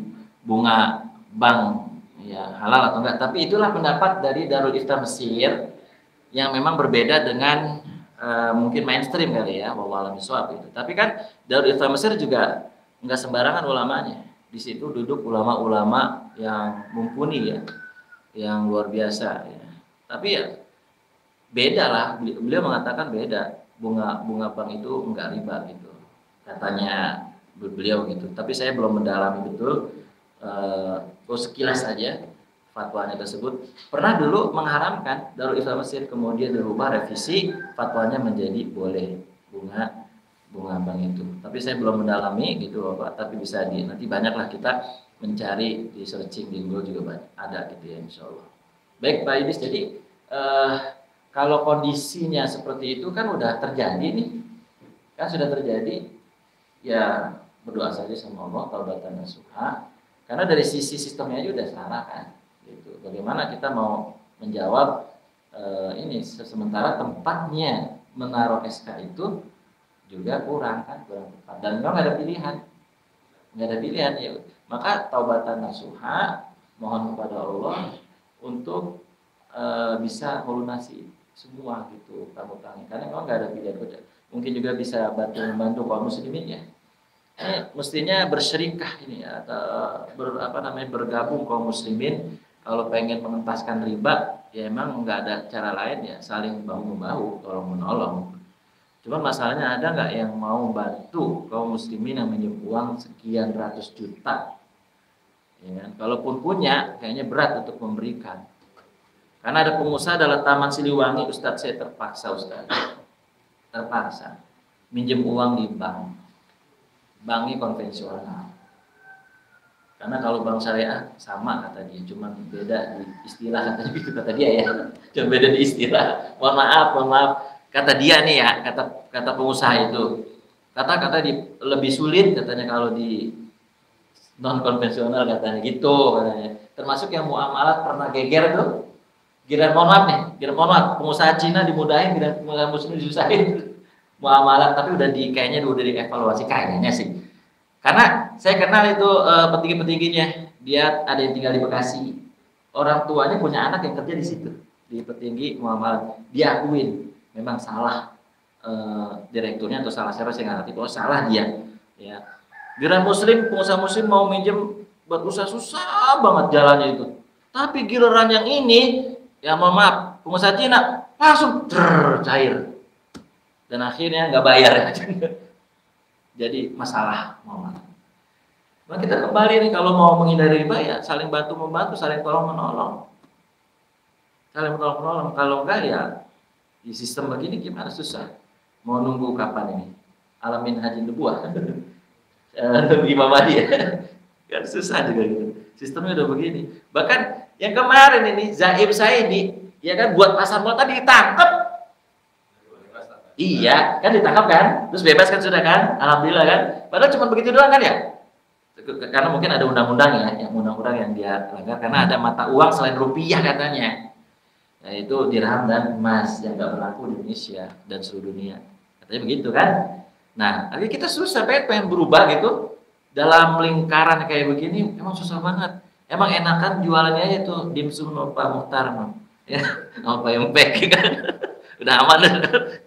bunga bank ya halal atau enggak, tapi itulah pendapat dari Darul Ifta Mesir yang memang berbeda dengan mungkin mainstream kali ya, wallahu a'lam bishawab itu. Tapi kan Darul Ifta Mesir juga enggak sembarangan ulamanya. Di situ duduk ulama-ulama yang mumpuni ya, yang luar biasa ya. Tapi ya beda lah, beliau mengatakan beda, bunga bank itu enggak riba gitu katanya beliau gitu. Tapi saya belum mendalami betul, sekilas saja fatwanya tersebut. Pernah dulu mengharamkan Darul Ifta Mesir, kemudian dirubah revisi fatwanya menjadi boleh bunga bank itu. Tapi saya belum mendalami gitu Bapak, tapi bisa nanti banyaklah kita mencari di searching di Google juga banyak ada gitu ya insyaallah. Baik Pak Idris, jadi kalau kondisinya seperti itu kan udah terjadi nih, kan sudah terjadi, ya berdoa saja sama Allah taubatan nasuha, karena dari sisi sistemnya aja udah salah kan gitu. Bagaimana kita mau menjawab ini sementara tempatnya menaruh SK itu juga kurang kan, kurang tepat, dan memang nggak ada pilihan ya. Maka taubatan nasuha, mohon kepada Allah untuk bisa melunasi semua gitu utang-utangnya, karena memang nggak ada pilihan. Mungkin juga bisa membantu kaum muslimin ya. Mestinya bersyirikah ini ya, atau bergabung kaum muslimin kalau pengen mengentaskan riba, ya emang nggak ada cara lain ya, saling bahu membahu, tolong menolong. Cuman masalahnya ada nggak yang mau bantu kaum muslimin yang minjem uang sekian ratus juta, ya kan? Kalaupun punya, kayaknya berat untuk memberikan. Karena ada pengusaha dalam Taman Siliwangi, Ustadz, saya terpaksa minjem uang di banknya konvensional. Karena kalau bank syariah sama kata dia, cuma beda di istilah, kata gitu kata dia ya. Cuma beda di istilah. Mohon maaf. Kata dia nih ya, kata pengusaha itu. Kata lebih sulit katanya kalau di non konvensional katanya gitu katanya. Termasuk yang muamalat pernah geger tuh. Giliran mohon maaf, pengusaha Cina dimudahin, giliran pengusaha muslim disusahin. muamalah, tapi kayaknya udah dievaluasi kayaknya sih. Karena saya kenal itu petinggi-petingginya, dia ada yang tinggal di Bekasi. Orang tuanya punya anak yang kerja di situ, di petinggi muamalah. Dia akuin memang salah direkturnya atau salah siapa saya nggak ngerti, oh salah dia. Ya. Giliran muslim, pengusaha muslim mau minjem berusaha susah banget jalannya itu. Tapi giliran yang ini, ya mohon maaf, pengusaha Cina langsung cair. Dan akhirnya nggak bayar. Jadi masalah mohon maaf. Nah, kita kembali nih kalau mau menghindari riba ya saling bantu membantu, saling tolong menolong. Saling tolong menolong. Kalau enggak ya di sistem begini gimana, susah. Mau nunggu kapan ini? Alamin haji nubuah. Imam Mahdi ya. Kan susah juga gitu. Sistemnya udah begini. Bahkan yang kemarin ini Zaim Saidi ya kan buat pasar mall tadi ditangkap. Iya, kan ditangkap kan? Terus bebas kan sudah kan? Alhamdulillah kan? Padahal cuma begitu doang kan ya? Karena mungkin ada undang-undang ya, yang undang-undang yang dia langgar karena ada mata uang selain rupiah katanya. Yaitu dirham dan emas yang nggak berlaku di Indonesia dan seluruh dunia. Katanya begitu kan? Nah, akhirnya kita susah pengen berubah gitu. Dalam lingkaran kayak begini emang susah banget. Emang enakan jualannya aja tuh dimsum Pak Muhtar, ya, Pak Yempek kan. Udah aman,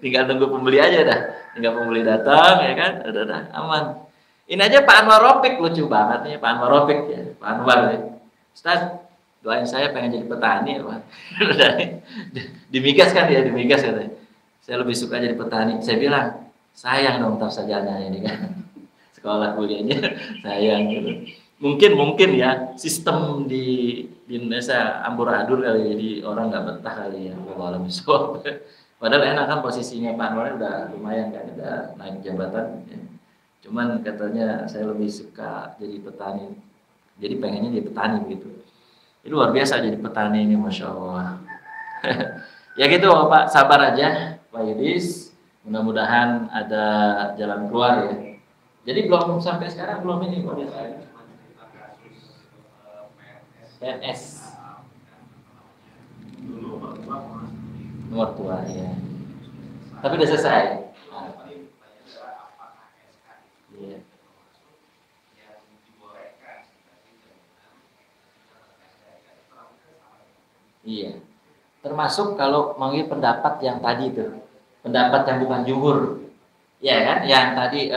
tinggal tunggu pembeli aja dah. Tinggal pembeli datang ya kan, udah aman. Ini aja Pak Anwar Ropik lucu banget nih, Pak Anwar Ropik ya, Pak Anwar ya. Ustaz, doain saya pengen jadi petani ya Pak. Dimigas kan dia, dimigas katanya. Saya lebih suka jadi petani. Saya bilang, sayang dong tafsajannya ini kan. Sekolah kuliahnya sayang gitu. Mungkin ya sistem di Indonesia amburadul kali, jadi orang nggak betah kali ya. Padahal enak kan posisinya Pak Anwar udah lumayan kan, udah naik jabatan. Ya. Cuman katanya saya lebih suka jadi petani. Jadi pengennya jadi petani gitu. Itu luar biasa jadi petani ini, Masya Allah. Ya gitu Pak, sabar aja Pak Yudis. Mudah-mudahan ada jalan keluar ya. Jadi belum sampai sekarang belum ini kok dia. PNS. Nomor tua ya. Tapi udah selesai. Iya. Iya. Termasuk kalau manggil pendapat yang tadi itu, pendapat yang bukan jumhur. Ya kan, yang tadi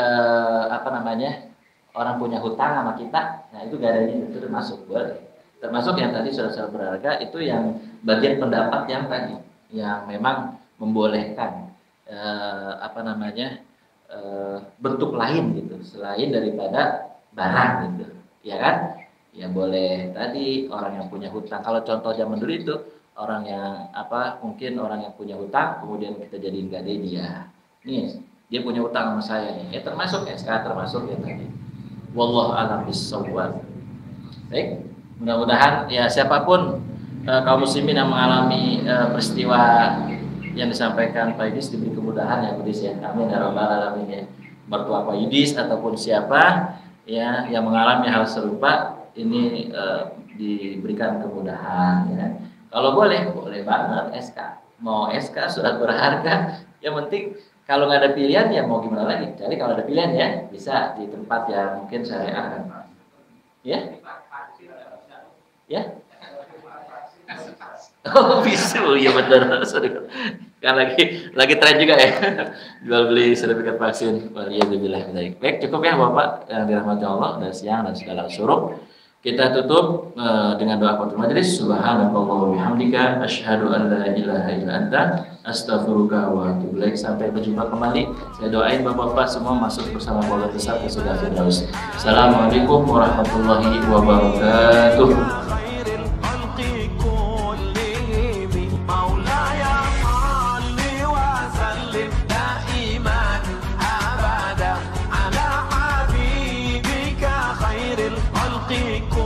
orang punya hutang sama kita, nah itu gak ada ini, itu termasuk boleh. Termasuk yang tadi sudah berharga itu yang bagian pendapat yang tadi, yang memang membolehkan bentuk lain gitu, selain daripada barang gitu, ya kan? Ya boleh tadi orang yang punya hutang. Kalau contoh zaman dulu itu orang yang mungkin orang yang punya hutang kemudian kita jadiin gade dia, nih dia punya hutang sama saya nih, ya termasuk SK, termasuk yang tadi. Wallahu a'lam bishawab. Baik, mudah-mudahan ya siapapun kaum muslimin yang mengalami peristiwa yang disampaikan Pak Yudis diberi kemudahan ya Yudis ya. Amin ya rabbal alamin ya. Mertua Pak Yudis ataupun siapa ya yang mengalami hal serupa ini diberikan kemudahan ya. Kalau boleh banget SK. Mau SK surat berharga, yang penting kalau nggak ada pilihan ya mau gimana lagi. Jadi kalau ada pilihan ya bisa di tempat yang mungkin syariah. Ya? Ya? Oh bisu, ya benar. Kan lagi tren juga ya. Jual beli sertifikat vaksin. Waliyadzubillah. Baik, cukup ya Bapak yang dirahmati Allah dan siang dan segala suruh. Kita tutup dengan doa qadul majlis. Subhanallahi wa bihamdika asyhadu an la ilaha illa anta astaghfiruka wa atubu ilaik. Sampai berjumpa kembali. Saya doain Bapak-bapak semua masuk bersama keluarga besar ke surga Firdaus. Assalamualaikum warahmatullahi wabarakatuh. Pico.